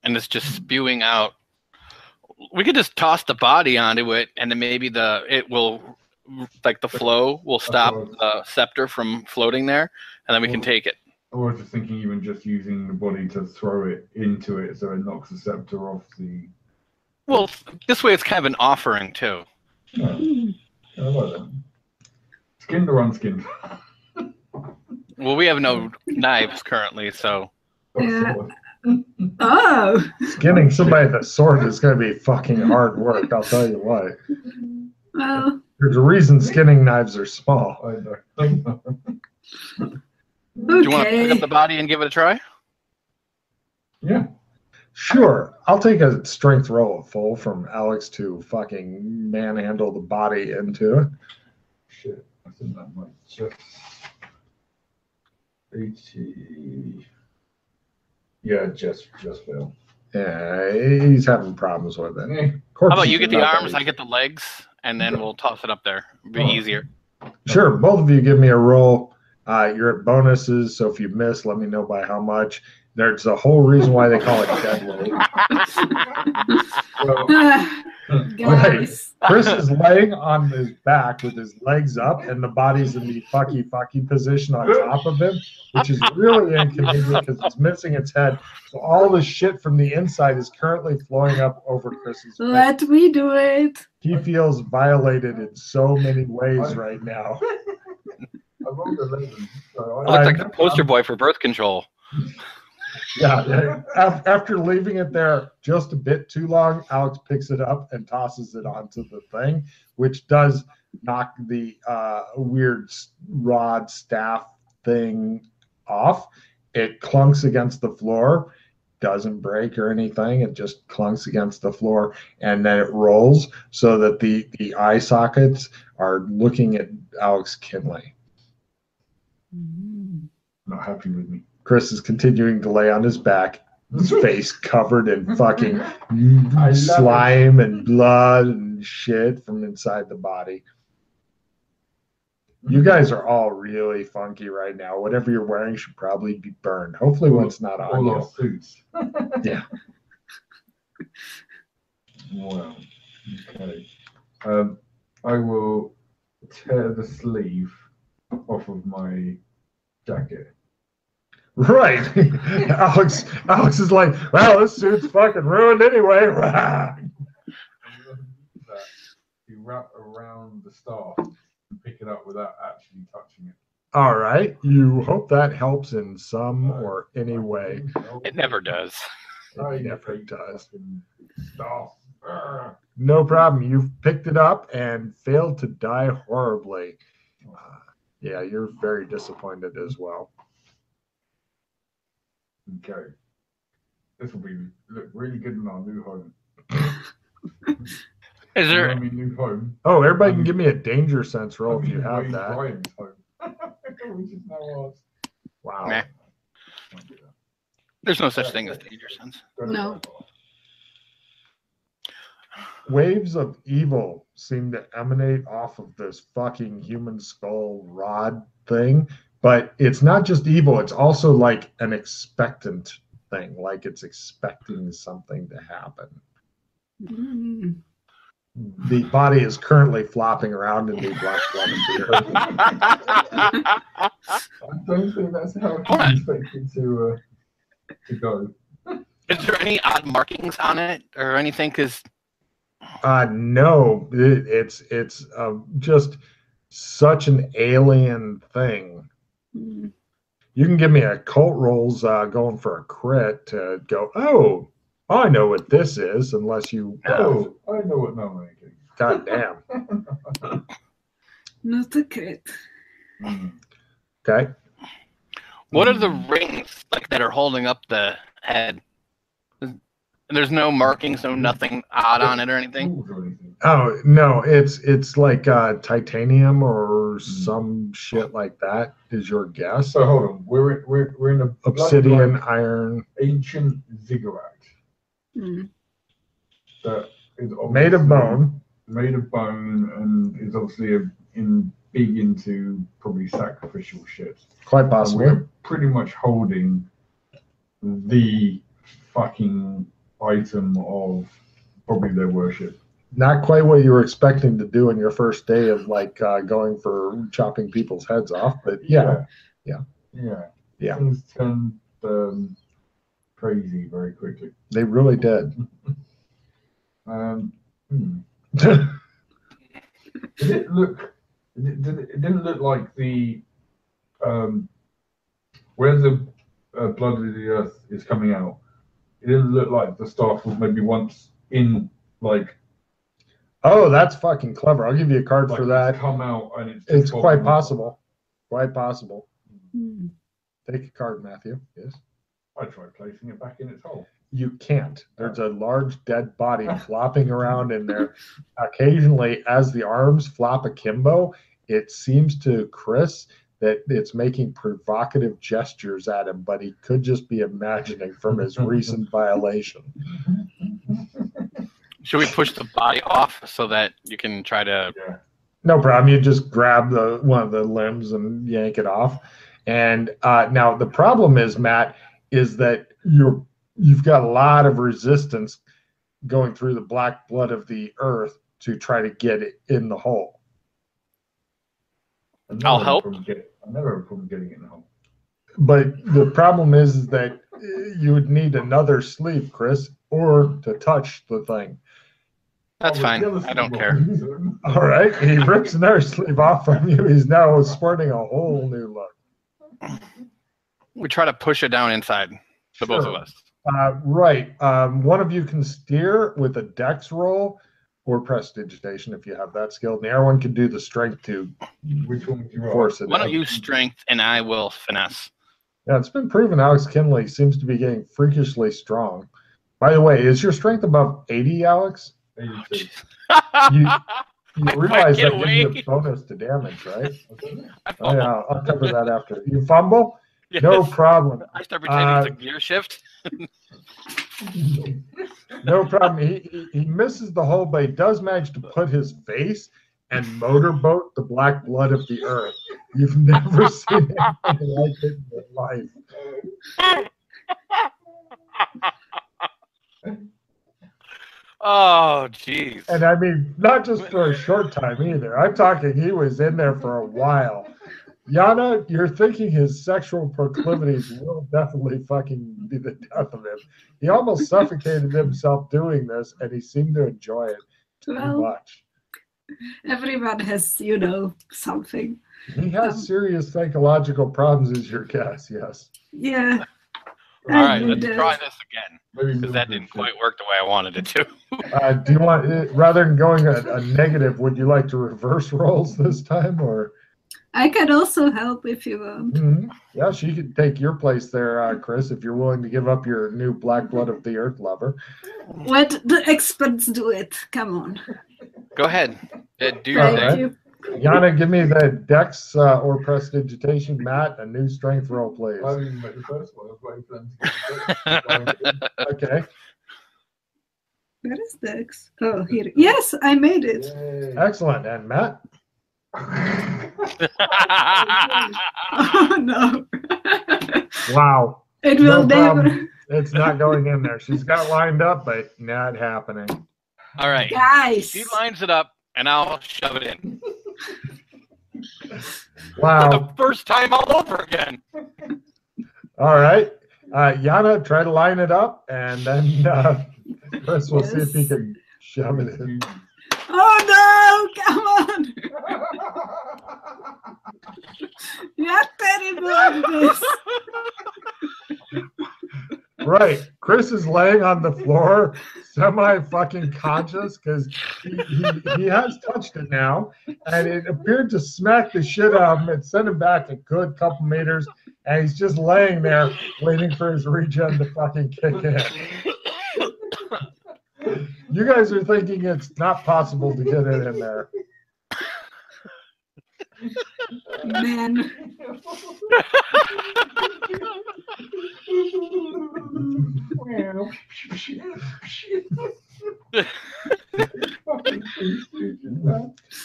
and it's just spewing out. We could just toss the body onto it, and then maybe the flow will stop the scepter from floating there, and then we can take it. I was just thinking even just using the body to throw it into it so it knocks the scepter off the... Well, this way it's kind of an offering, too. Yeah. I like that. Skinned or unskinned? Well, we have no knives currently, so... Oh! Skinning somebody with a sword is going to be fucking hard work, I'll tell you what. Well... There's a reason skinning knives are small. I know. Do you want to pick up the body and give it a try? Yeah. Sure. I'll take a strength roll of full from Alex to fucking manhandle the body into it. Shit. I think that might just... 80... Yeah, just fail. Yeah, he's having problems with it. How about you get the arms, I get the legs, and then we'll toss it up there. It'll be easier. Sure. Both of you give me a roll. You're at bonuses, so if you miss, let me know by how much. There's a whole reason why they call it dead weight. Right. Chris is laying on his back with his legs up, and the body's in the fucky position on top of him, which is really inconvenient because it's missing its head. So all the shit from the inside is currently flowing up over Chris's face. Let me do it. He feels violated in so many ways right now. I rolled 11. So I look like the poster boy for birth control. Yeah. After leaving it there just a bit too long, Alex picks it up and tosses it onto the thing, which does knock the weird rod staff thing off. It clunks against the floor, doesn't break or anything. It just clunks against the floor, and then it rolls so that the eye sockets are looking at Alex Kinley. Not happy with me. Chris is continuing to lay on his back, his face covered in fucking slime and blood and shit from inside the body. You guys are all really funky right now. Whatever you're wearing should probably be burned. Hopefully one's not on all you. our suits. Yeah. Wow. Okay. I will tear the sleeve off of my jacket. Right. Alex is like, well, this suit's fucking ruined anyway. You wrap around the staff and pick it up without actually touching it. All right. You hope that helps in some or any way. It never does. It never does. Staff. No problem. You've picked it up and failed to die horribly. Yeah, you're very disappointed as well. Okay. This will look really good in our new home. Is there I mean, new home? Oh, everybody can give me a danger sense roll if you have that. Brian's home. Which is now ours. Wow. Nah. There's no such thing as danger sense. No. Waves of evil seem to emanate off of this fucking human skull rod thing, but it's not just evil, it's also like an expectant thing, like it's expecting something to happen. Mm. The body is currently flopping around in the black blood of beer. I don't think that's how it's expected to go. Is there any odd markings on it or anything? Because no, it's just such an alien thing. Mm. You can give me a cult rolls going for a crit to go, oh, I know what this is, unless you... Oh, I know what no one can. God damn. Not a crit. Okay. what are the rings like that are holding up the head? There's no markings, no nothing odd on it or anything? Oh, no, it's like titanium or some shit like that is your guess. So hold on, we're in a Obsidian, iron. ancient ziggurat. Mm. That is Made of bone. Made of bone, and is obviously big into probably sacrificial shit. Quite And possibly. we're pretty much holding the fucking item of probably their worship. Not quite what you were expecting to do in your first day of like going for chopping people's heads off, but yeah. Things turned crazy very quickly. They really did. Did it look? It didn't look like the where the blood of the earth is coming out. It didn't look like the staff was maybe once in like. Oh, that's fucking clever. I'll give you a card Like for that. come out and It's quite possible. Quite possible. Hmm. Take a card, Matthew. Yes. I tried placing it back in its hole. You can't. There's a large dead body flopping around in there. Occasionally, as the arms flop akimbo, it seems to Chris that it's making provocative gestures at him, but he could just be imagining from his recent violation. Should we push the body off so that you can try to? Yeah. No problem. You just grab one of the limbs and yank it off. And now the problem is, Matt, is that you've got a lot of resistance going through the black blood of the earth to try to get it in the hole. I'll help. I never have a problem getting it in the hole. But the problem is that you would need another sleeve, Chris, or to touch the thing. That's fine. I don't care. All right. He rips another sleeve off from you. He's now sporting a whole new look. We try to push it down inside, the both of us. Right. One of you can steer with a dex roll or prestidigitation if you have that skill. And the other one can do the strength to Which one would you force it. Why don't you strength and I will finesse? Yeah, it's been proven Alex Kinley seems to be getting freakishly strong. By the way, is your strength above 80, Alex? 82. You realize get that gives you a bonus to damage, right? Oh, yeah, I'll cover that after. You fumble? Yes. No problem. I start pretending it's a gear shift. No problem. He misses the hole, but he does manage to put his face and motorboat the black blood of the earth. You've never seen anything like it in your life. Oh, jeez. And I mean, not just for a short time either. I'm talking he was in there for a while. Jana, you're thinking his sexual proclivities will definitely fucking be the death of him. He almost suffocated himself doing this, and he seemed to enjoy it too much. Everyone has, something. He has serious psychological problems, is your guess, yes. Yeah. All right, let's try this again. Maybe Because that didn't quite work the way I wanted it to. Do you want, rather than going a negative, would you like to reverse rolls this time, or? I can also help if you want. Mm-hmm. Yeah, she could take your place there, Chris, if you're willing to give up your new black blood of the earth lover. Let the experts do it. Come on. Go ahead. Do your Thank thing. you. Jana, give me the dex or prestidigitation. Matt, a new strength roll, please. I didn't make the first one. I was waiting for them to get it. Okay. Where is the X? Oh, here. Yes, I made it. Yay. Excellent. And Matt? Oh, no. Wow. It will No never. problem. It's not going in there. She's got lined up, but not happening. All right. Guys. She lines it up, and I'll shove it in. For Wow. the first time all over again. All right. Jana, try to line it up, and then Chris will see if he can shove it in. Oh, no. Come on. You're terrible at this. Right. Chris is laying on the floor, semi-fucking conscious, because he has touched it now, and it appeared to smack the shit out of him. It sent him back a good couple meters, and he's just laying there waiting for his regen to fucking kick in. You guys are thinking it's not possible to get it in there. Man.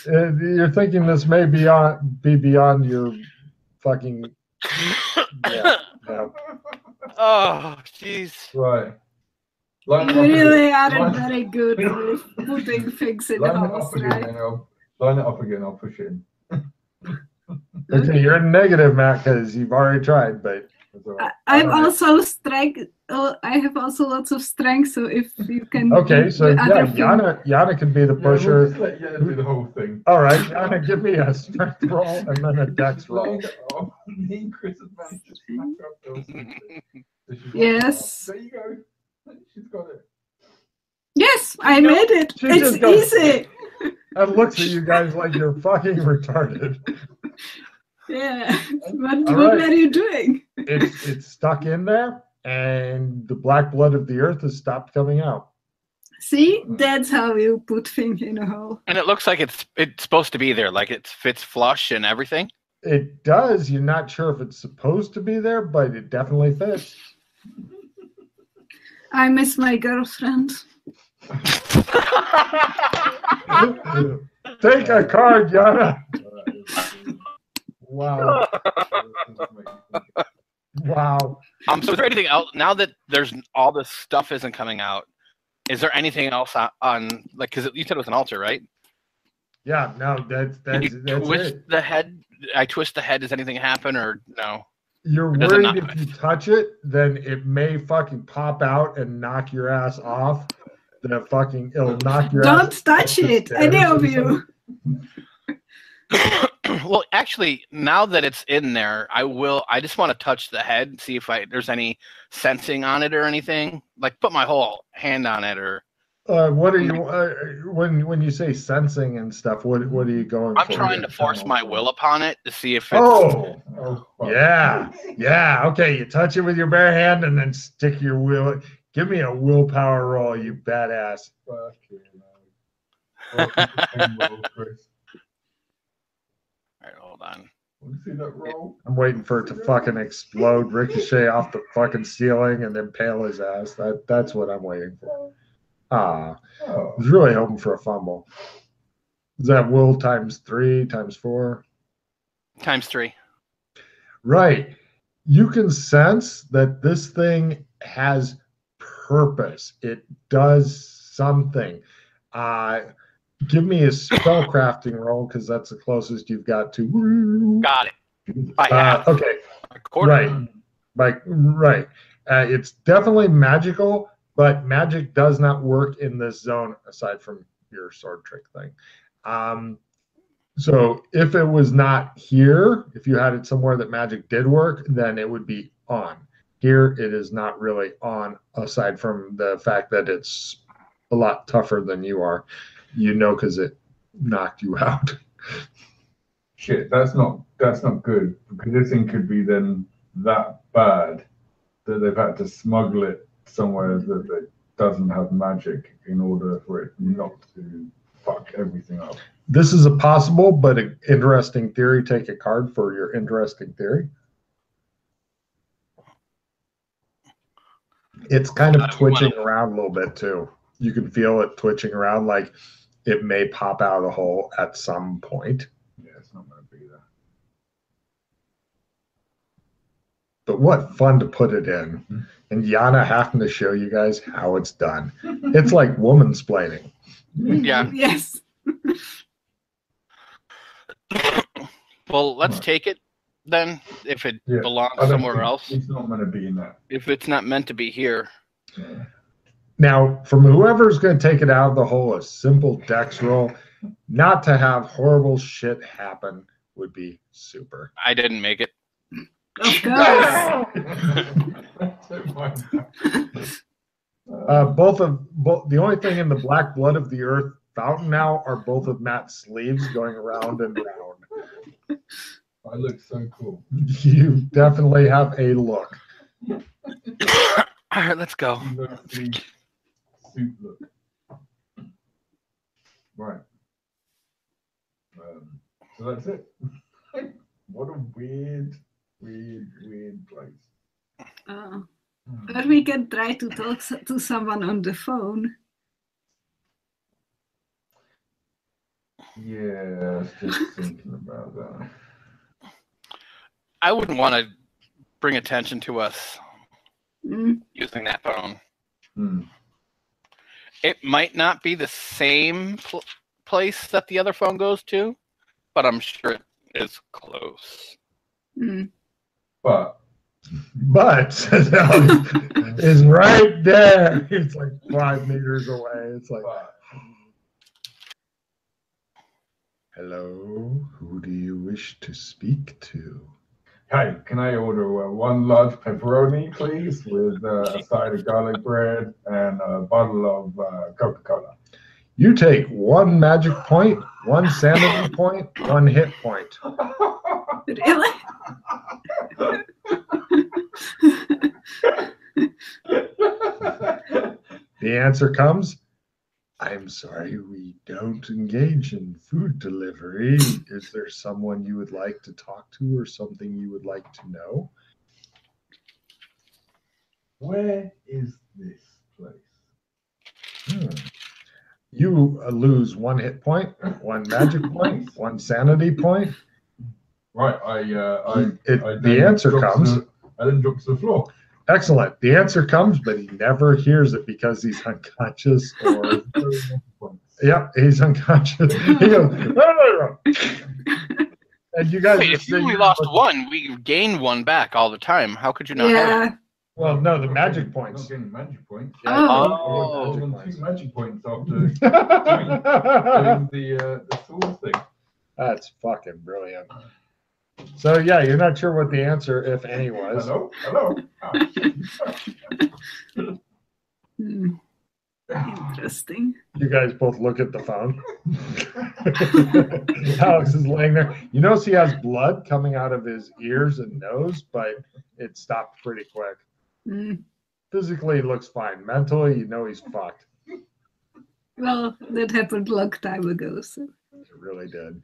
You're thinking this may be beyond your fucking. Yeah. Oh, jeez. Right. Line it You up really again. aren't Line- very good with putting things in Line it holes, up again, right? and line it up again. I'll push it in. Okay, you're in negative, Matt, because you've already tried, but That's all right. I'm Alright. also strength. I have also lots of strength, so if you can. okay. do So the other yeah, thing. Jana can be the Yeah, we'll pusher. just let Jana do the whole thing. All right, Jana, give me a strength roll and then a dex roll. Line it up. Me and Chris have managed to smack up those things. So she's Yes. There you go. She's got it. Yes, I made it. She It's just goes- easy. And looks at you guys like you're fucking retarded. Yeah. What All what right. were you doing? It's stuck in there, and the black blood of the earth has stopped coming out. See, that's how you put things in a hole. And it looks like it's supposed to be there, like it fits flush and everything. It does. You're not sure if it's supposed to be there, but it definitely fits. I miss my girlfriend. Take a card, Jana. Wow. Wow. So is there anything else now that there's all this stuff isn't coming out? Is there anything else on like because you said it was an altar, right? Yeah, no, Did that's you that's twist it. the head? I twist the head. Does anything happen or no? You're does it worried not if you touch it, then it may fucking pop out and knock your ass off. It'll knock your Don't ass touch up the it, any stairs of or you. Well, actually, now that it's in there, I just want to touch the head, see if there's any sensing on it or anything. Like put my whole hand on it or. What are you when you say sensing and stuff? What are you going I'm for? trying to force my will upon it to see if it's. Oh, fuck. yeah. Okay, you touch it with your bare hand and then stick your will. Give me a willpower roll, you badass. Fuck you, man. Welcome to King Roll, Chris. All right, hold on. Want to see that roll? I'm waiting for it to fucking explode, ricochet off the fucking ceiling, and then pale his ass. That's what I'm waiting for. I Oh. was really hoping for a fumble. Is that will times 3 times 4? Times 3. Right. You can sense that this thing has purpose. It does something. Give me a spellcrafting roll because that's the closest you've got to. Got it. By half. Okay. A quarter. Right. It's definitely magical, but magic does not work in this zone aside from your sword trick thing. So if it was not here, if you had it somewhere that magic did work, then it would be on. Here, it is not really on, aside from the fact that it's a lot tougher than you are. You know, because it knocked you out. Shit, that's not good because this thing could be then that bad that they've had to smuggle it somewhere that it doesn't have magic in order for it not to fuck everything up. This is a possible but an interesting theory. Take a card for your interesting theory. It's kind of twitching around a little bit too. You can feel it twitching around like it may pop out of the hole at some point. Yeah, it's not going to be there. But what fun to put it in. And Jana having to show you guys how it's done. It's like woman-splaining. Yeah. Yes. Well, let's take it then. If it Yeah, belongs I don't somewhere think else. It's not going to be in that. If it's not meant to be here. Yeah. Now, from whoever's going to take it out of the hole, a simple dex roll, not to have horrible shit happen, would be super. I didn't make it. Of course. Both the only thing in the black blood of the earth fountain now are both of Matt's sleeves going round and round. I look so cool. You definitely have a look. All right, let's go. You look the suit look. Right. So that's it. What a weird place. Or we can try to talk to someone on the phone. Yeah, I was just thinking about that. I wouldn't want to bring attention to us Mm. using that phone. It might not be the same place that the other phone goes to, but I'm sure it is close. Mm. But is right there. It's like 5 meters away. It's like, hello, who do you wish to speak to? Hi, can I order one large pepperoni, please, with a side of garlic bread and a bottle of Coca-Cola? You take 1 magic point, 1 sanity point, 1 hit point. Really? The answer comes, I'm sorry, we don't engage in food delivery. Is there someone you would like to talk to or something you would like to know? Where is this place? You lose 1 hit point, 1 magic point, 1 sanity point. Right, the answer comes. I then drop to the floor. Excellent. The answer comes, but he never hears it because he's unconscious or. Yep, he's unconscious. He goes, and you guys. Wait, if you only lost 1, we gain 1 back all the time. How could you not have it? Well, no, the magic points. Not getting magic points. Yeah, Oh. More than 2 magic points after doing the sword thing. That's fucking brilliant. So yeah, you're not sure what the answer, if any, was. Hello. Interesting. You guys both look at the phone. Alex is laying there. You notice he has blood coming out of his ears and nose, but it stopped pretty quick. Physically, he looks fine. Mentally, you know he's fucked. Well, that happened a long time ago. So. It really did.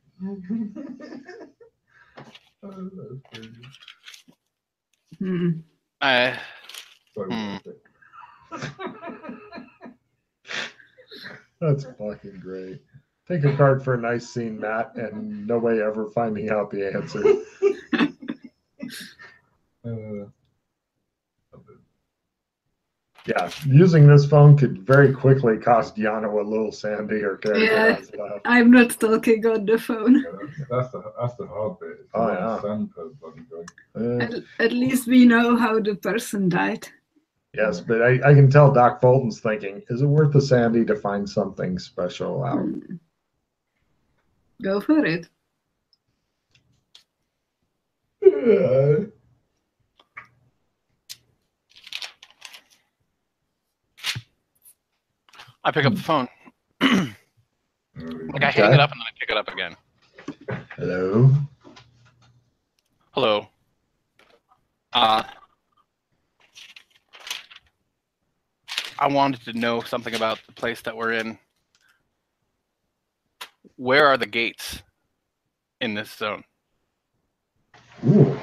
That's fucking great. Take a card for a nice scene, Matt, and nobody ever finding out the answer. Yeah, using this phone could very quickly cost Jana a little sandy or character. Yeah, I'm not talking on the phone. That's the hard bit. It's At least we know how the person died. Yes, but I can tell Doc Fulton's thinking, is it worth the sandy to find something special out? Go for it. I pick up the phone. Like I hang it up and then I pick it up again. Hello? Hello. I wanted to know something about the place that we're in. Where are the gates in this zone? Ooh.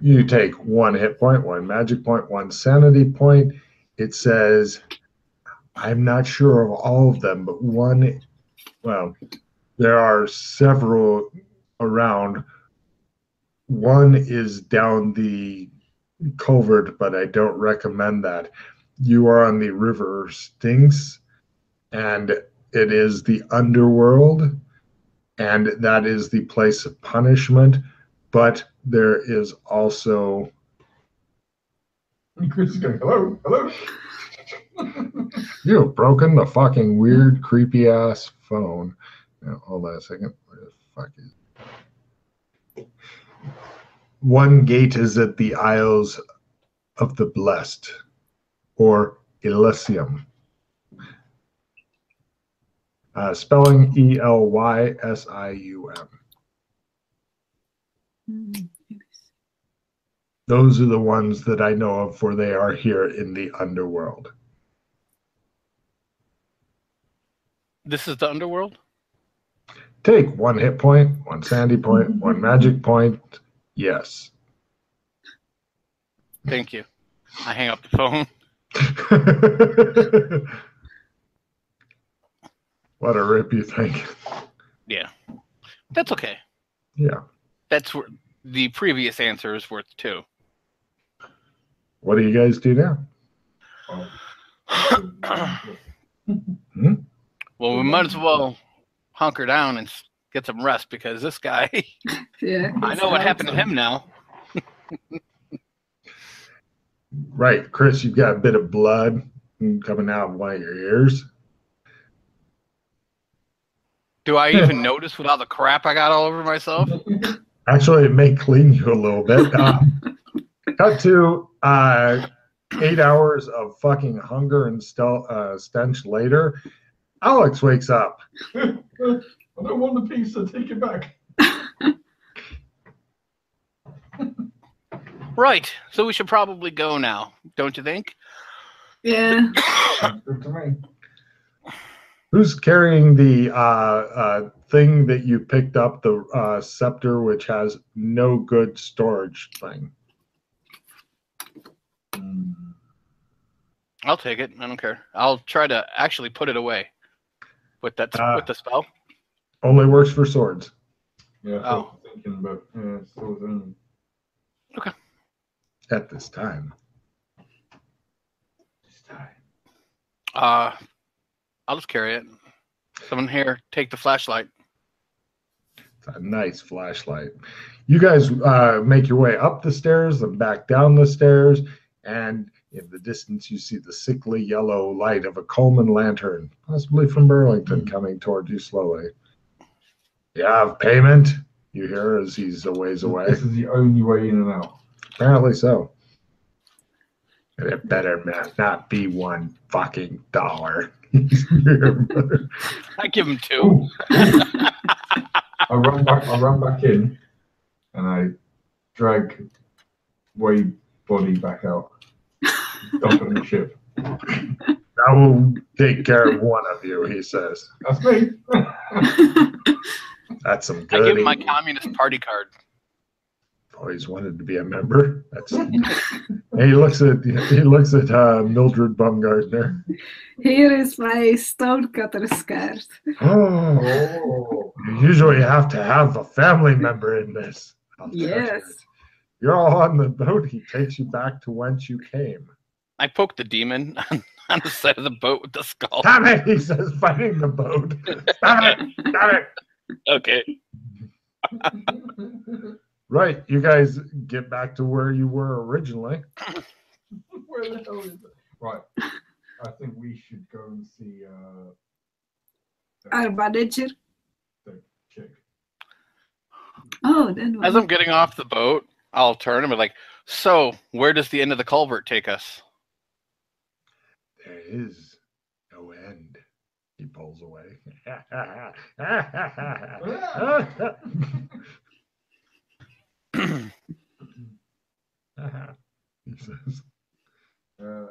You take 1 hit point, 1 magic point, 1 sanity point. It says, I'm not sure of all of them, but there are several around. One is down the culvert, but I don't recommend that. You are on the River Styx, and it is the underworld, and that is the place of punishment, but there is also... Chris is going, hello. You have broken the fucking weird, creepy ass phone. Now, hold on a second. Where the fuck is it? One gate is at the Isles of the Blessed, or Elysium. Spelling Elysium. Those are the ones that I know of, for they are here in the underworld. This is the underworld? Take 1 hit point, 1 sandy point, 1 magic point. Yes. Thank you. I hang up the phone. What a rip, you think? Yeah. That's okay. Yeah. That's where the previous answer is worth 2. What do you guys do now? Well, we might as well hunker down and get some rest because this guy, Yeah. I know what happened to him now. Right, Chris, you've got a bit of blood coming out of one of your ears. Do I even notice with all the crap I got all over myself? Actually, it may clean you a little bit. Cut to 8 hours of fucking hunger and stench later. Alex wakes up. I don't want the pizza. Take it back. Right. So we should probably go now, don't you think? Yeah. Good to me. Who's carrying the thing that you picked up, the scepter, which has no good storage thing? I'll take it. I don't care. I'll try to actually put it away with that with the spell. Only works for swords. Yeah, I was thinking, but yeah, swords only. Okay. At this time. I'll just carry it. Someone here, take the flashlight. It's a nice flashlight. You guys make your way up the stairs and back down the stairs, and in the distance you see the sickly yellow light of a Coleman lantern, possibly from Burlington, coming toward you slowly. You have payment, you hear as he's a ways away. This is the only way in and out. Apparently so. And it better not be $1 fucking dollar. I give him 2. I run back in, and I drag Wade's body back out. Dump it on the ship. I will take care of one of you, he says. That's me. That's some I good. give him my Communist Party card. Always wanted to be a member. That's. He looks at Mildred Bumgardner. Here is my stonecutter card. Oh, you usually have to have a family member in this. Yes. You're all on the boat. He takes you back to whence you came. I poked the demon on the side of the boat with the skull. Damn it, he says, fighting the boat. Stop it! Stop it! Okay. Right, you guys get back to where you were originally. Where the hell is it? Right. I think we should go and see Our manager. the chick. Oh, then As I'm getting off the boat, I'll turn and be like, so where does the end of the culvert take us? There is no end. He pulls away. He says. Yeah.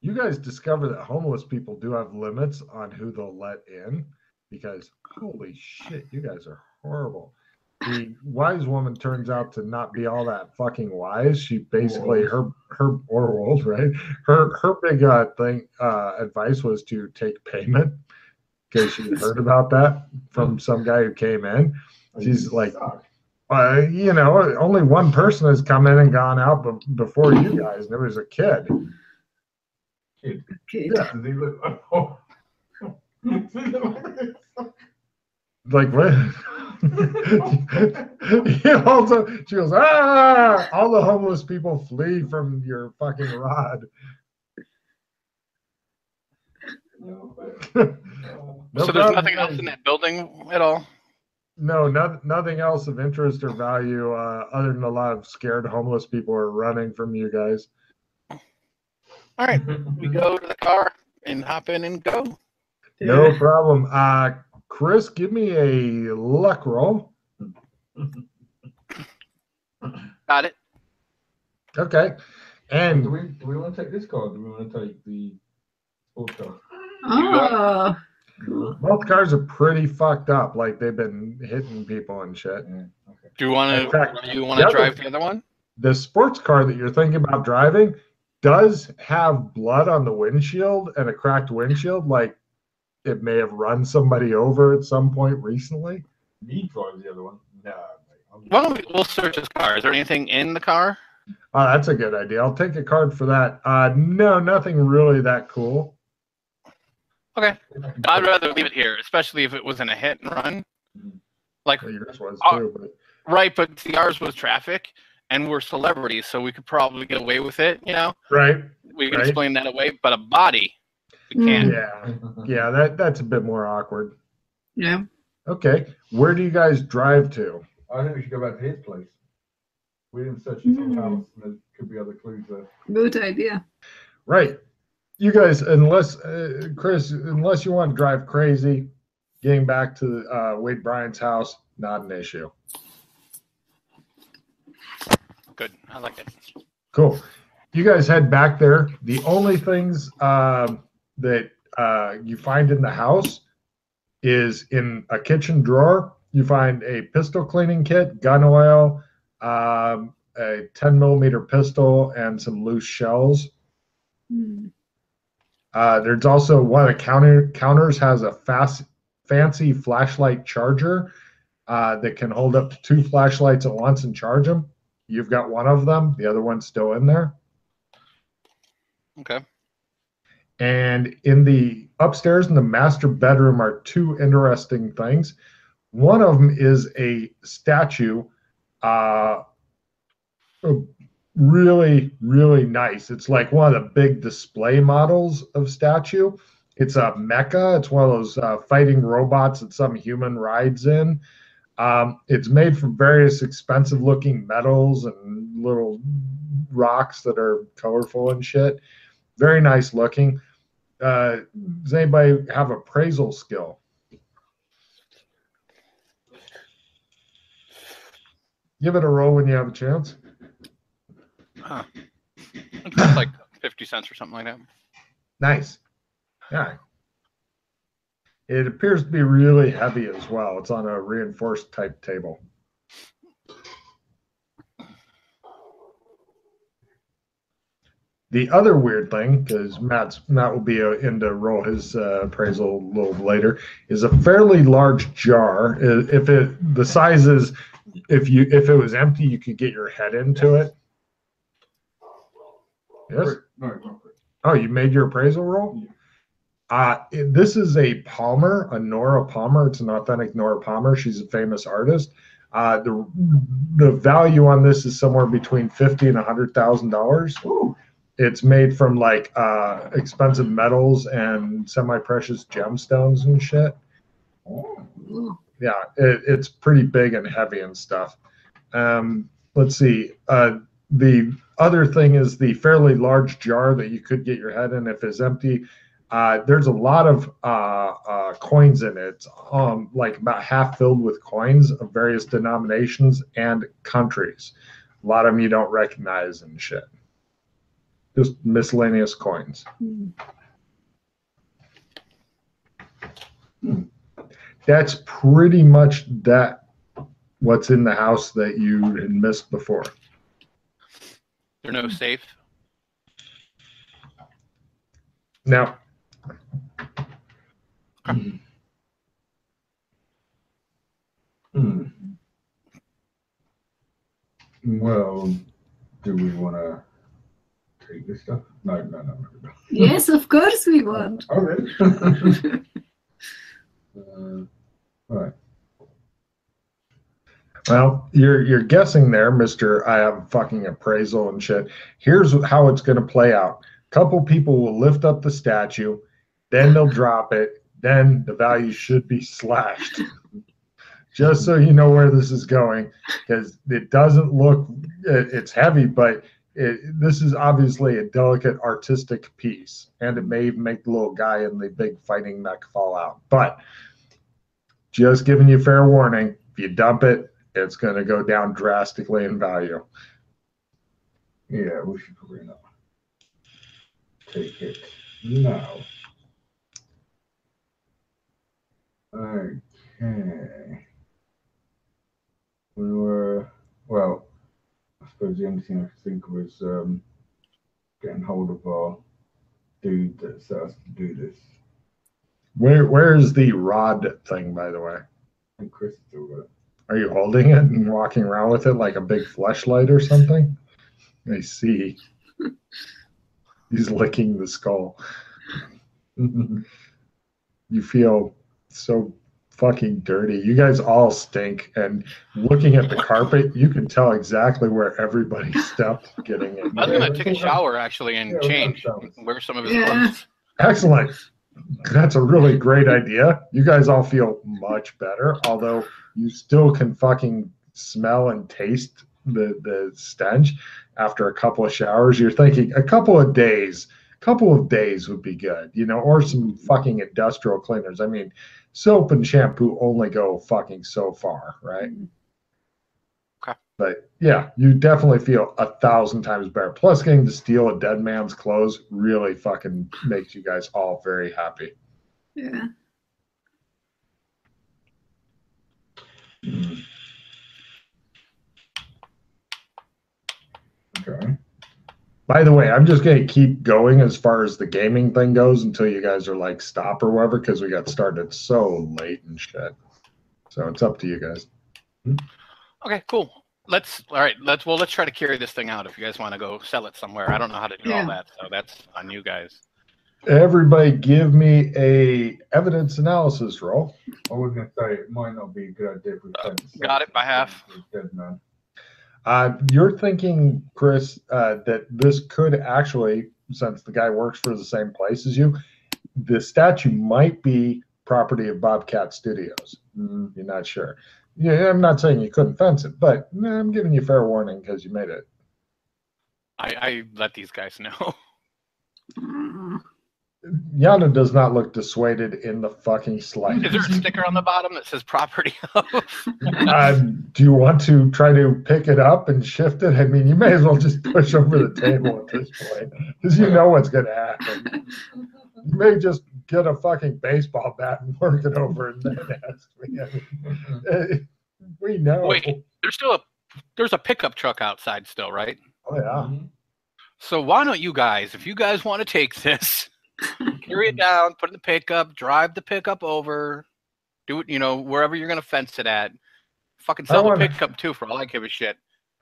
You guys discover that homeless people do have limits on who they'll let in because holy shit, you guys are horrible. The wise woman turns out to not be all that fucking wise. She basically her or old, right? Her big advice was to take payment because she heard about that from some guy who came in. She's like, only one person has come in and gone out before you guys, and it was a kid. Kid. Yeah. Does he look like, oh. Does he look like this? Like what? She goes, ah! All the homeless people flee from your fucking rod. No, So there's nothing else in that building at all? No, nothing else of interest or value other than a lot of scared homeless people are running from you guys. All right, we go to the car and hop in and go. No problem. Chris, give me a luck roll. Got it. Okay. And do we want to take this car or do we want to take the sports car? Oh. both cars are pretty fucked up. Like they've been hitting people and shit. Yeah, okay. Do you want In fact, to drive the other one? The sports car that you're thinking about driving does have blood on the windshield and a cracked windshield. Like it may have run somebody over at some point recently. Me drive the other one? No. Well, we'll search his car. Is there anything in the car? Oh, that's a good idea. I'll take a card for that. No, nothing really that cool. Okay. I'd rather leave it here, especially if it was in a hit and run. Like, Well, yours was too, but right, but see, ours was traffic, and we're celebrities, so we could probably get away with it, you know? right. We can Right. explain that away, but a body, we can't. Yeah, that's a bit more awkward. Yeah. Okay, where do you guys drive to? I think we should go back to his place. We didn't search his whole house. There could be other clues there. Good idea. Right. You guys, unless Chris, unless you want to drive crazy, getting back to Wade Bryant's house, not an issue. Good. I like it. Cool. You guys head back there. The only things that you find in the house is in a kitchen drawer. You find a pistol cleaning kit, gun oil, a 10mm pistol, and some loose shells. There's also one of the counters has a fancy flashlight charger that can hold up to 2 flashlights at once and charge them. You've got one of them. The other one's still in there. Okay. And in the upstairs in the master bedroom are 2 interesting things. One of them is a statue, really, really nice. It's like one of the big display models of statue. It's a mecha. It's one of those fighting robots that some human rides in. It's made from various expensive looking metals and little rocks that are colorful and shit. Very nice looking. Does anybody have appraisal skill? Give it a roll when you have a chance. Huh. It's like 50 cents or something like that. Nice. Yeah. It appears to be really heavy as well. It's on a reinforced type table. The other weird thing, because Matt will be in to roll his appraisal a little later, is a fairly large jar. If the size is, if it was empty, you could get your head into it. Yes. No, not quick. Oh, you made your appraisal roll? Yeah. This is a Palmer, a Nora Palmer. It's an authentic Nora Palmer. She's a famous artist. The value on this is somewhere between $50,000 and $100,000. It's made from like expensive metals and semi-precious gemstones and shit. Yeah, it's pretty big and heavy and stuff. Let's see. The other thing is the fairly large jar that you could get your head in if it's empty. There's a lot of coins in it, like about half filled with coins of various denominations and countries. A lot of them you don't recognize and shit. Just miscellaneous coins. That's pretty much what's in the house that you had missed before. There's no safe. Now, well, do we want to take this stuff? No. Yes, of course we want. Okay. All right. Well, you're guessing there, Mr. I have fucking appraisal and shit. Here's how it's going to play out. A couple people will lift up the statue, then they'll drop it, then the value should be slashed. Just so you know where this is going, because it doesn't look, it's heavy, but this is obviously a delicate artistic piece, and it may even make the little guy in the big fighting mech fall out. But just giving you fair warning, if you dump it, it's going to go down drastically in value. Yeah, we should probably not take it now. Okay. Well, I suppose the only thing I could think of was getting hold of our dude that set us to do this. Where is the rod thing, by the way? And Chris still got it. Are you holding it and walking around with it like a big fleshlight or something? I see. He's licking the skull. You feel so fucking dirty. You guys all stink. And looking at the carpet, you can tell exactly where everybody stepped getting it. I was going to take a shower, actually, and change. Wear some of his clothes. Excellent. That's a really great idea. You guys all feel much better, although you still can fucking smell and taste the stench after a couple of showers. You're thinking a couple of days would be good, or some fucking industrial cleaners. I mean, soap and shampoo only go fucking so far, right? Okay. But yeah, you definitely feel 1,000 times better. Plus, getting to steal a dead man's clothes really fucking makes you guys all very happy. Yeah. Okay. By the way, I'm just going to keep going as far as the gaming thing goes until you guys are like stop or whatever, because we got started so late and shit. So it's up to you guys. Okay, cool. Let's try to carry this thing out if you guys want to go sell it somewhere. I don't know how to do all that, so that's on you guys. Everybody give me a evidence analysis roll. I was going to say it might not be a good idea if we got it by half. Dead man. You're thinking, Chris, that this could actually, since the guy works for the same place as you, the statue might be property of Bobcat Studios. You're not sure. Yeah, I'm not saying you couldn't fence it, but I'm giving you fair warning because you made it. I let these guys know. Jana does not look dissuaded in the fucking slightest. Is there a sticker on the bottom that says property of? Do you want to try to pick it up and shift it? I mean, you may as well just push over the table at this point, because you know what's going to happen. You may just get a fucking baseball bat and work it over and then ask me. I mean, we know. Wait, there's a pickup truck outside still, right? Oh, yeah. So why don't you guys, if you guys want to take this, carry it down, put it in the pickup, drive the pickup over, do it, wherever you're going to fence it at. Fucking sell the pickup, too, for all I give a shit.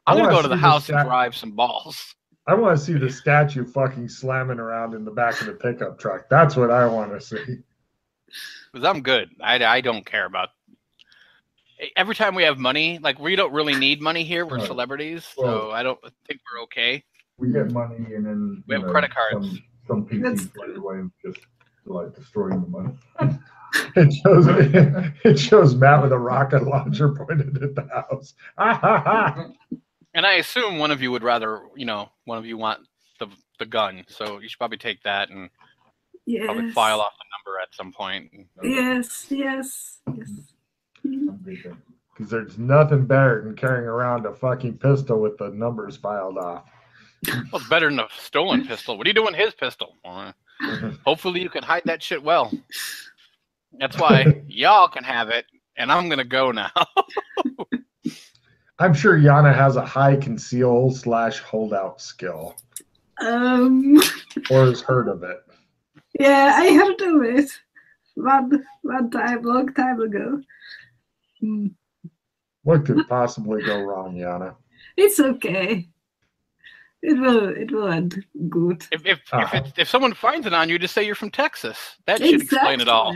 I'm going to go to the house and drive some balls. I want to see the statue fucking slamming around in the back of the pickup truck. That's what I want to see. Because I'm good. I don't care about... Every time we have money, like, we don't really need money here. We're celebrities, so I don't think we're okay. We get money and then... We have credit cards. Some PCs right away of just like destroying the money. It shows Matt with a rocket launcher pointed at the house. And I assume one of you would rather, one of you want the gun. So you should probably take that and probably file off the number at some point. Yes. Because there's nothing better than carrying around a fucking pistol with the numbers filed off. Well, it's better than a stolen pistol. What are you doing with his pistol? Hopefully you can hide that shit well. That's why y'all can have it, and I'm going to go now. I'm sure Jana has a high conceal/holdout skill. Or has heard of it. Yeah, I heard of it. One time, long time ago. What could possibly go wrong, Jana? It's okay. It will end good. If someone finds it on you, just say you're from Texas. That should explain it all.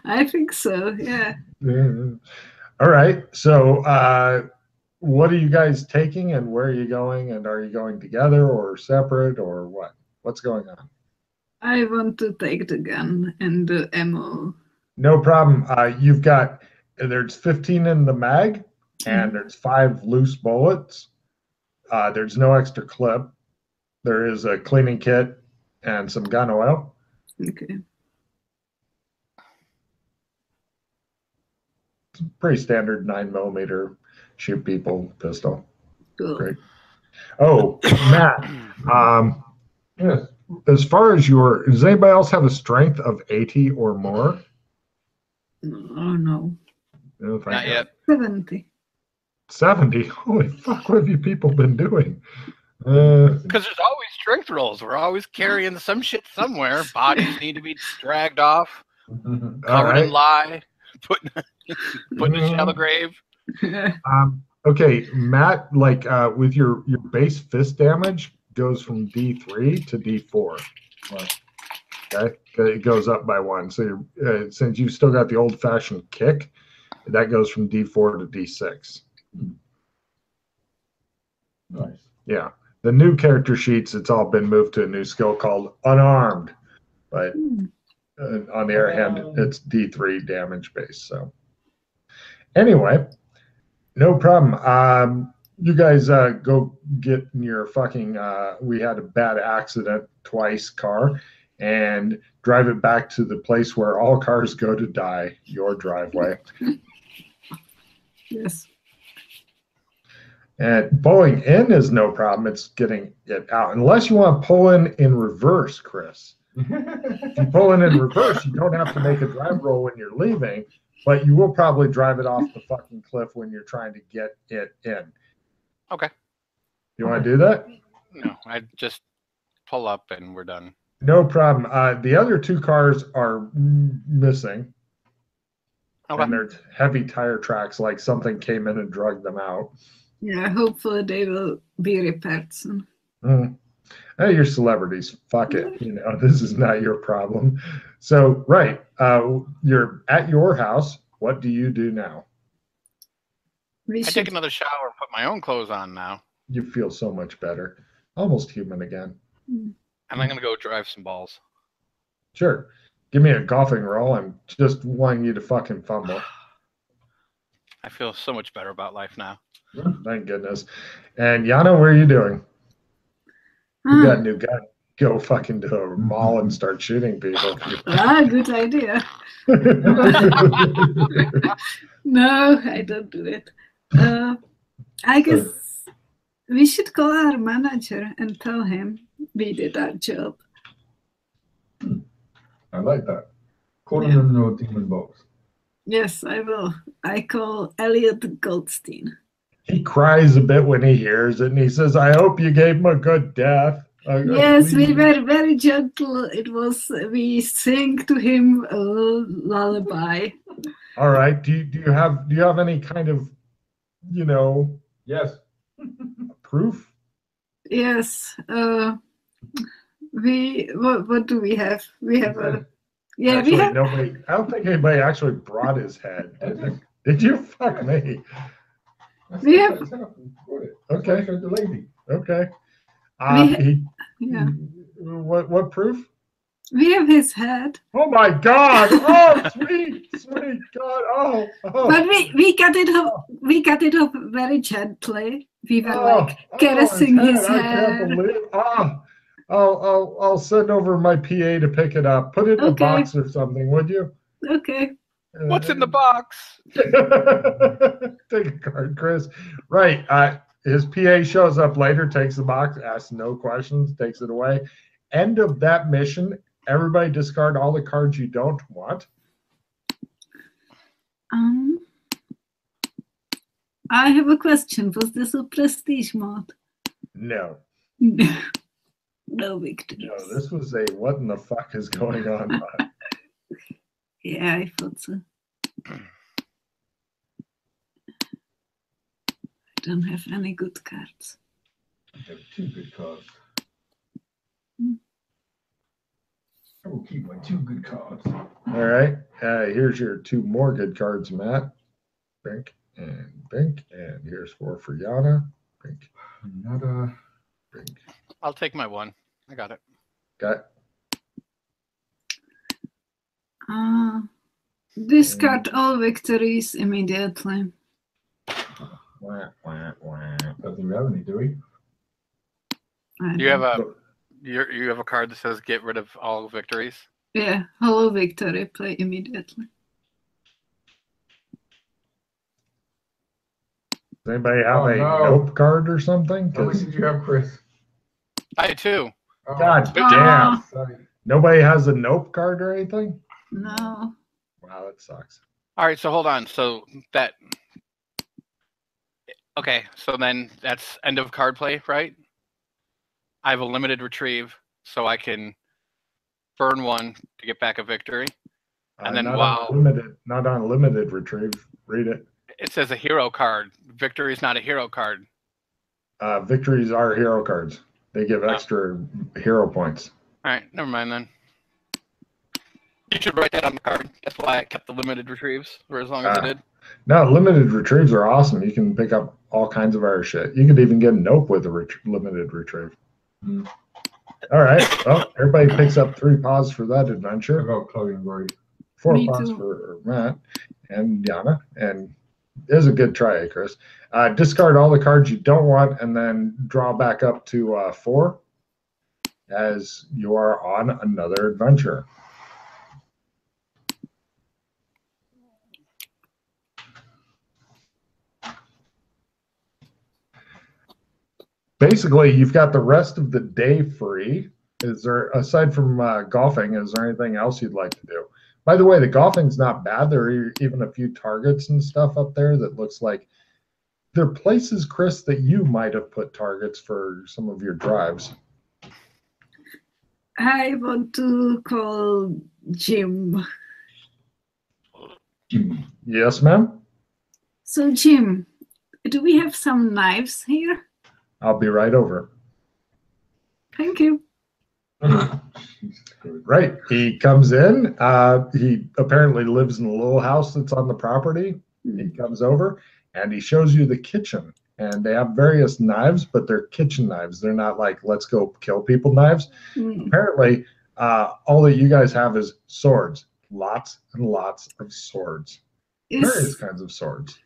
I think so. Yeah. All right. So, what are you guys taking, and where are you going, and are you going together or separate, or what? What's going on? I want to take the gun and the ammo. No problem. There's 15 in the mag, and there's 5 loose bullets. There's no extra clip. There is a cleaning kit and some gun oil. Okay. It's a pretty standard 9mm shoot people pistol. Cool. Great. Oh, Matt. Yes. As far as does anybody else have a strength of 80 or more? Oh no. Not yet. 70. 70? Holy fuck, what have you people been doing? Because there's always strength rolls. We're always carrying some shit somewhere. Bodies need to be dragged off, covered in lye, put in a shallow grave. Okay, Matt, like with your base fist damage goes from D3 to D4. Right. Okay, it goes up by 1. So since you've still got the old-fashioned kick, that goes from D4 to D6. Nice. Yeah, the new character sheets, it's all been moved to a new skill called Unarmed, but on the other hand, it's D3 damage base. So anyway, no problem. You guys go get in your fucking, we had a bad accident twice car, and drive it back to the place where all cars go to die, your driveway. Yes. And pulling in is no problem. It's getting it out. Unless you want to pull in reverse, Chris. If you pull in reverse, you don't have to make a drive roll when you're leaving, but you will probably drive it off the fucking cliff when you're trying to get it in. Okay. You want to do that? No, I just pull up and we're done. No problem. The other 2 cars are missing. Okay. And there's heavy tire tracks, like something came in and dragged them out. Yeah, hopefully they will be repaired soon. Hey, you're celebrities. Fuck it. You know, this is not your problem. So, right. You're at your house. What do you do now? I take another shower and put my own clothes on now. You feel so much better. Almost human again. And I'm going to go drive some balls. Sure. Give me a golfing roll. I'm just wanting you to fucking fumble. I feel so much better about life now. Thank goodness. And Jana, what are you doing? You got a new gun. Go fucking to a mall and start shooting people. Good idea. No, I don't do it. I guess we should call our manager and tell him we did our job. I like that. Call him in your demon box. Yes, I will. I call Elliot Goldstein. He cries a bit when he hears it, and he says, I hope you gave him a good death. Yes, we were very gentle. It was, we sing to him a lullaby. All right. Do you have any kind of, Yes. proof? Yes. What do we have? We have a Nobody. I don't think anybody actually brought his head. Did you? Fuck me. We have. Okay. The lady. Okay. What proof? We have his head. Oh my God! Oh, sweet God! Oh. But we cut it off. We cut it off very gently. We were caressing his hair. I can't believe. I'll send over my PA to pick it up. Put it in a box or something, would you? Okay. What's in the box? Take a card, Chris. Right. His PA shows up later, takes the box, asks no questions, takes it away. End of that mission. Everybody discard all the cards you don't want. I have a question. Was this a prestige mod? No. No victories. No, this was a what in the fuck is going on mod. Yeah, I thought so. I don't have any good cards. I have 2 good cards. I will keep my 2 good cards. All right. Here's your 2 more good cards, Matt. Pink and pink. And here's 4 for Jana. Pink. Another. Pink. I'll take my 1. I got it. Got Discard all victories immediately. Wah, wah, wah. Don't think we have any, do we? You have a card that says get rid of all victories? Yeah, hollow victory, play immediately. Does anybody have a nope card or something? How many did you have, Chris? I had 2. Oh, God damn. Nobody has a nope card or anything? No. Wow, that sucks. All right, so hold on. So that... Okay, so then that's end of card play, right? I have a limited retrieve, so I can burn 1 to get back a victory. And then not unlimited retrieve. Read it. It says a hero card. Victory is not a hero card. Victories are hero cards. They give extra hero points. All right, never mind then. You should write that on the card. That's why I kept the limited retrieves for as long as I did. No, limited retrieves are awesome. You can pick up all kinds of our shit. You could even get a nope with a limited retrieve. Mm. All right. Well, everybody picks up 3 paws for that adventure. I got Chloe and Rory. 4 paws for Matt and Jana. And it was a good try, Chris. Discard all the cards you don't want and then draw back up to 4 as you are on another adventure. Basically, you've got the rest of the day free. Is there, aside from golfing, is there anything else you'd like to do? By the way, the golfing's not bad. There are even a few targets and stuff up there that looks like there are places, Chris, that you might have put targets for some of your drives. I want to call Jim. Yes, ma'am? So, Jim, do we have some knives here? I'll be right over. Thank you. Right. He comes in. He apparently lives in a little house that's on the property. He comes over and he shows you the kitchen. And they have various knives, but they're kitchen knives. They're not like, let's go kill people knives. Apparently, all that you guys have is swords. Lots and lots of swords. Various kinds of swords.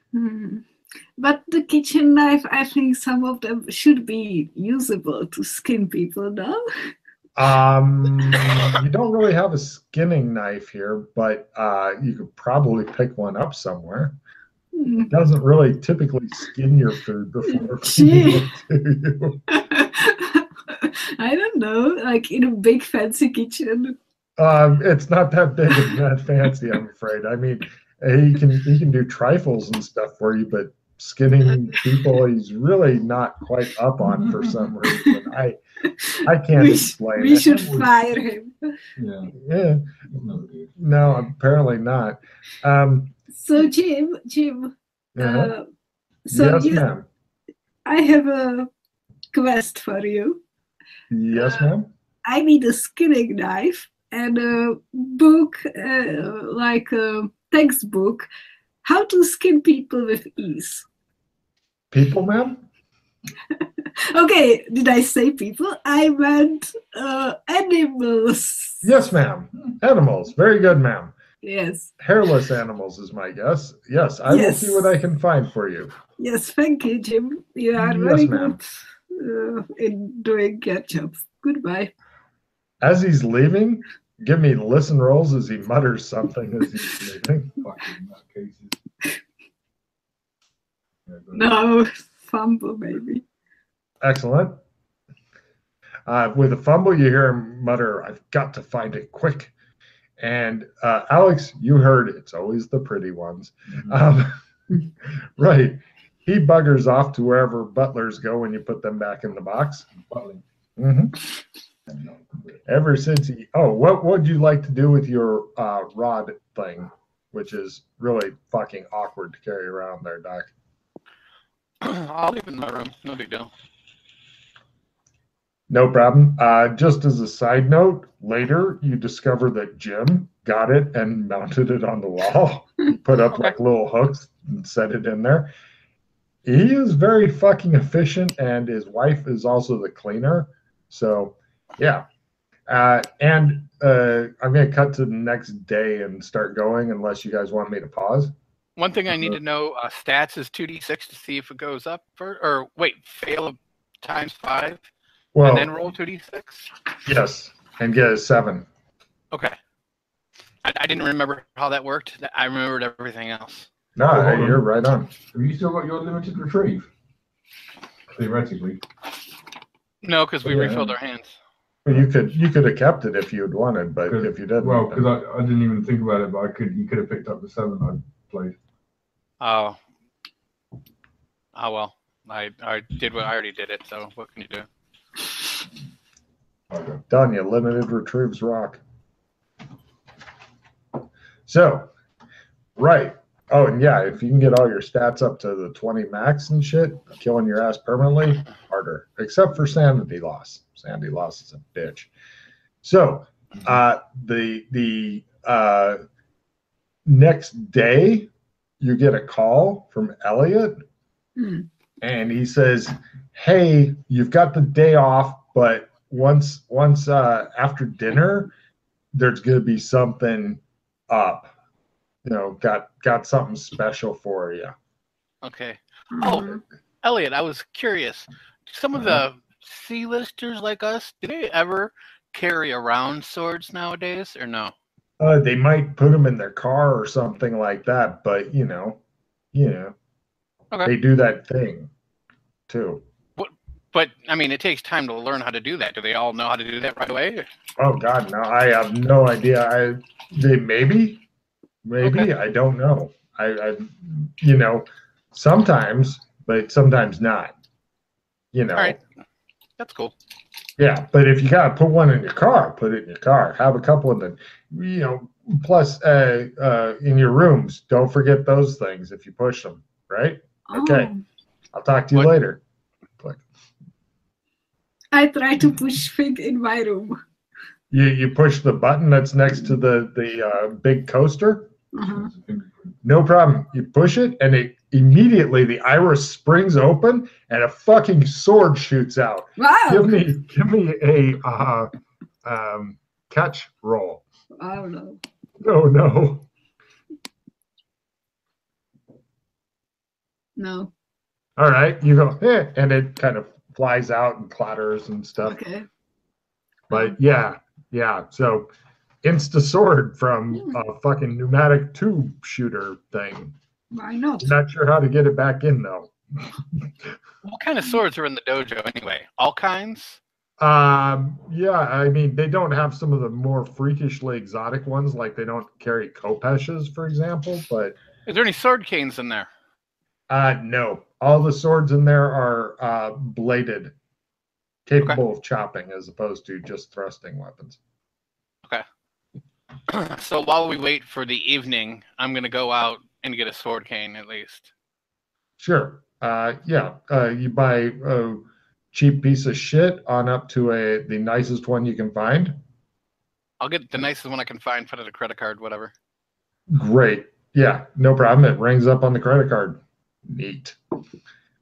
But the kitchen knife, I think some of them should be usable to skin people, no? You don't really have a skinning knife here, but you could probably pick one up somewhere. It doesn't really typically skin your food before feeding it to you. I don't know, like in a big fancy kitchen. It's not that big and that fancy, I'm afraid. I mean, he can do trifles and stuff for you, but skinning people, he's really not quite up on for some reason. I can't explain. We should fire him. Yeah. No, apparently not. So Jim. So yes, ma'am. I have a quest for you. Yes, ma'am. I need a skinning knife and a book, like a textbook, how to skin people with ease. People, ma'am? Okay, did I say people? I meant animals. Yes, ma'am. Animals. Very good, ma'am. Yes. Hairless animals is my guess. Yes, I will see what I can find for you. Yes, thank you, Jim. You are very good in doing your job. Goodbye. As he's leaving, give me listen rolls as he mutters something as he's leaving. No, fumble maybe. Excellent. With a fumble, you hear him mutter, "I've got to find it quick." And Alex, you heard it's always the pretty ones. Right. He buggers off to wherever butlers go when you put them back in the box. Ever since he, what would you like to do with your rod thing, which is really fucking awkward to carry around there, Doc? I'll leave it in my room. No big deal. No problem. Just as a side note, later you discover that Jim got it and mounted it on the wall. He put up like little hooks and set it in there. He is very fucking efficient, and his wife is also the cleaner. So, yeah. And I'm going to cut to the next day and start going unless you guys want me to pause. One thing I need to know, stats is 2d6 to see if it goes up, fail times 5, well, and then roll 2d6? Yes, and get a 7. Okay. I didn't remember how that worked. I remembered everything else. No, you're right on. Have you still got your limited retrieve? Theoretically. No, because we refilled our hands. You could have kept it if you'd wanted, but if you didn't. Well, because I didn't even think about it, but you could have picked up the 7 I played. Oh well. I already did it, so what can you do? Okay. Done, you limited retrieves rock. So, right. Oh, and yeah, if you can get all your stats up to the 20 max and shit, killing your ass permanently, harder. Except for sanity loss. Sanity loss is a bitch. So, the next day, you get a call from Elliot, and he says, "Hey, you've got the day off, but once after dinner, there's going to be something up. You know, got something special for you." Okay. Oh, Elliot, I was curious. Some of the C-listers like us, do they ever carry around swords nowadays, or no? They might put them in their car or something like that, but Okay. they do that thing too. But I mean, it takes time to learn how to do that. Do they all know how to do that right away? Oh God, no! I have no idea. Maybe, Okay. I don't know. I sometimes, but sometimes not. All right, that's cool. Yeah, but if you gotta put one in your car, put it in your car. Have a couple in plus in your rooms. Don't forget those things if you push them. Right? Okay. I'll talk to you later. Click. I try to push things in my room. You push the button that's next to the big coaster. No problem. You push it, and it immediately the iris springs open, and a fucking sword shoots out. Wow! Give me a catch roll. I don't know. No. No. All right, you go, and it kind of flies out and clatters and stuff. Okay. But yeah. So, insta sword from a fucking pneumatic tube shooter thing. Why not? Not sure how to get it back in though. What kind of swords are in the dojo anyway? All kinds? Yeah, I mean, they don't have some of the more freakishly exotic ones, like they don't carry kopeshes, for example, but... Is there any sword canes in there? No. All the swords in there are bladed, capable of chopping as opposed to just thrusting weapons. Okay. So while we wait for the evening, I'm going to go out and get a sword cane at least. Sure. You buy a cheap piece of shit on up to the nicest one you can find. I'll get the nicest one I can find, put it a credit card, whatever. Great. Yeah, no problem. It rings up on the credit card. Neat.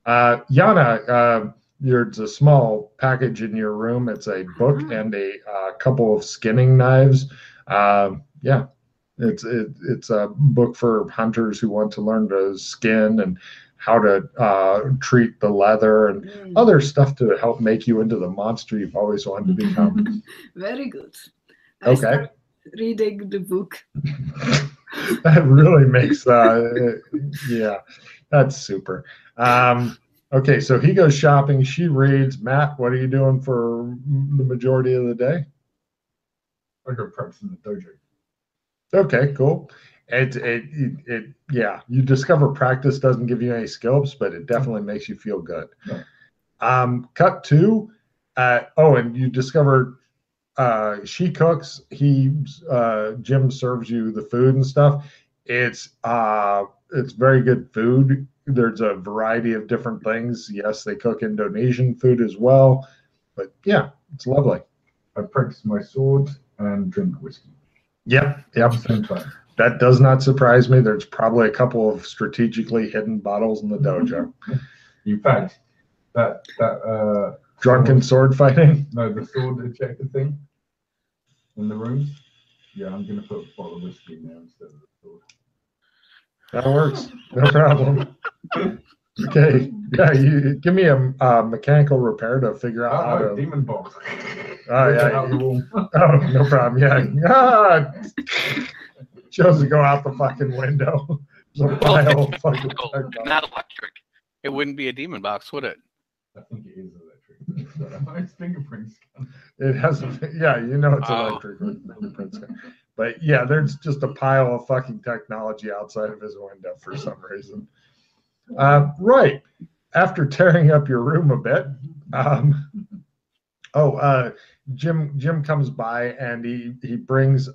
Jana, there's a small package in your room. It's a book and a couple of skinning knives. It's a book for hunters who want to learn to skin and how to treat the leather and other stuff to help make you into the monster you've always wanted to become. Very good. Okay. I start reading the book. That really makes that's super. Okay, so he goes shopping, she reads. Matt, what are you doing for the majority of the day? I go practice in the dojo. Okay, cool. You discover practice doesn't give you any skills, but it definitely makes you feel good. No. Cut to, and you discover she cooks. Jim serves you the food and stuff. It's very good food. There's a variety of different things. Yes, they cook Indonesian food as well, but yeah, it's lovely. I practice my sword and drink whiskey. Yep. At the same time. That does not surprise me. There's probably a couple of strategically hidden bottles in the dojo. In fact, that drunken sword fighting. No, the sword ejector thing in the room. Yeah, I'm gonna put a bottle of whiskey in there instead of the sword. That works. No problem. Okay. Yeah, you give me a mechanical repair to figure out how to. Demon box. Oh yeah. Oh, no problem. Yeah. Chose to go out the fucking window. Not electric. It wouldn't be a demon box, would it? I think it is electric. It's fingerprint scan. It has. Yeah, it's electric fingerprint scan. But yeah, there's just a pile of fucking technology outside of his window for some reason. Right. After tearing up your room a bit, Jim comes by and he brings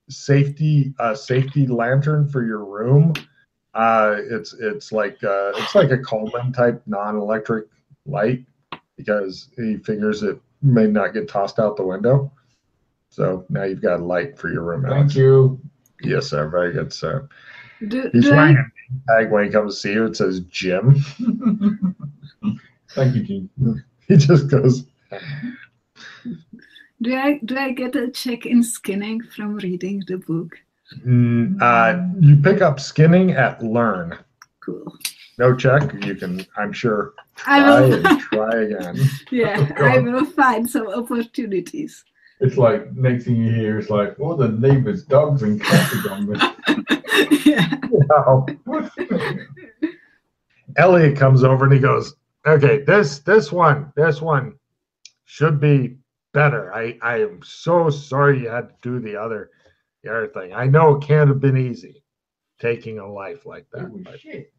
safety lantern for your room. It's like a Coleman type non-electric light because he figures it may not get tossed out the window. So now you've got a light for your room. Thank you. Yes, sir. Very good, sir. Do, He's do wearing I, a tag when he comes to see you. It says Jim. Thank you, Gene. He just goes. do I get a check in skinning from reading the book? You pick up skinning at learn. Cool. No check. You can, I'm sure, I try will. and try again. Yeah, I will find some opportunities. It's like next thing you hear is like all the neighbors' dogs and cats are gone missing. Yeah. Wow. Elliot comes over and he goes, "Okay, this one should be better. I am so sorry you had to do the other thing. I know it can't have been easy taking a life like that. It was But shit.